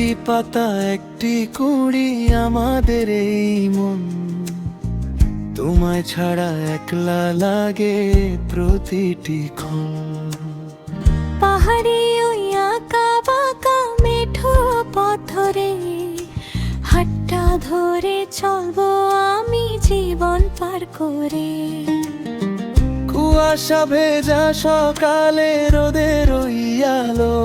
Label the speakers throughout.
Speaker 1: একটি পাতা একটি কুড়ি আমাদের এই মন, তোমায় ছাড়া একলা লাগে প্রতিটি ক্ষণ।
Speaker 2: পাহাড়ে ওই আঁকা বাঁকা মেঠো পথরে হাতটা ধরে চলবো আমি জীবন পার করে।
Speaker 1: কুয়াশা ভেজা সকালে রোদের ওই আলো,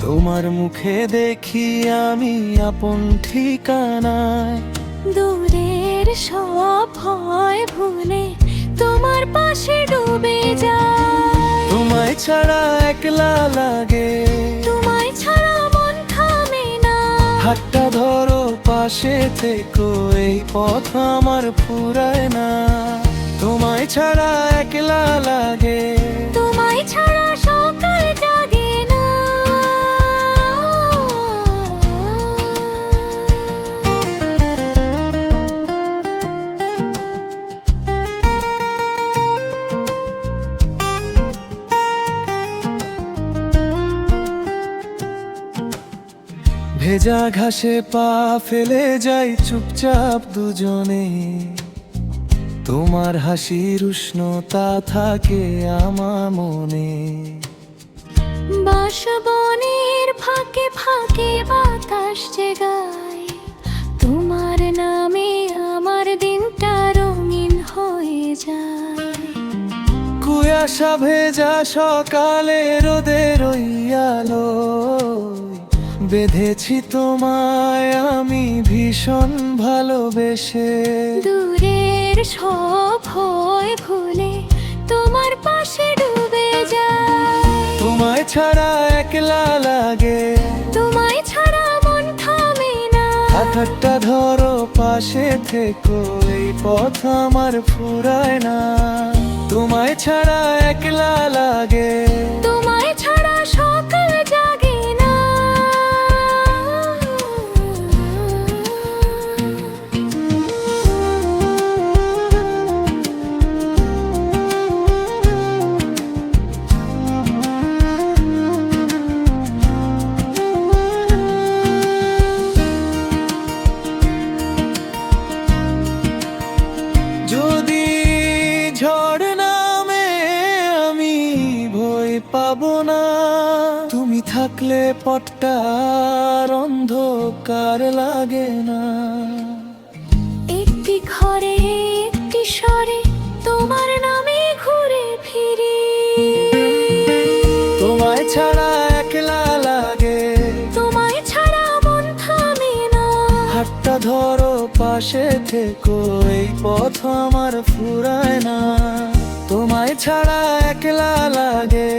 Speaker 1: তোমার মুখে দেখি আমি আপন ঠিকানায়।
Speaker 2: দূরের সব ভয় ভুলে তোমার পাশে ডুবে যায়।
Speaker 1: তোমায় ছাড়া একলা লাগে,
Speaker 2: তোমায় ছাড়া মন থামে না।
Speaker 1: হাতটা ধরো পাশে থেকো, এই পথ আমার ফুরায় না। তোমায় ছাড়া একলা লাগে,
Speaker 2: তোমায় ছাড়া সকাল জাগে না।
Speaker 1: ভেজা ঘাসে পা ফেলে যাই চুপচাপ দুজনে, তোমার হাসির উষ্ণতা থাকে আমার মনে।
Speaker 2: বাঁশবনের ফাঁকে ফাঁকে বাতাস জেগায়, তোমার নামে আমার দিনটা রঙিন হয়ে যায়।
Speaker 1: কুয়াশা ভেজা সকালে রোদের ওই আলো, বেঁধেছি তোমায় আমি ভীষণ ভালোবেসে।
Speaker 2: দূরের সব ভয় ভুলে তোমার পাশে ডুবে যায়।
Speaker 1: তোমায় ছাড়া একলা লাগে,
Speaker 2: তোমায় ছাড়া মন থামে না।
Speaker 1: হাতটা ধরো পাশে থেকো, এই পথ আমার ফুরায় না। তোমায় ছাড়া একলা লাগে,
Speaker 2: তোমায় ছাড়া সকাল জাগে না।
Speaker 1: যদি ঝড় নামে আমি ভয় পাবো না। তুমি থাকলে পথটা আর অন্ধকার লাগে না।
Speaker 2: একটি ঘরে একটি স্বরে তোমার নামে ঘুরে ফিরি।
Speaker 1: তোমায় ছাড়া একলা লাগে,
Speaker 2: তোমায় ছাড়া মন থামে না।
Speaker 1: হাতটা ধরো পাশে থেকো, এই পথ আমার ফুরায় না। তোমায় ছাড়া একলা লাগে,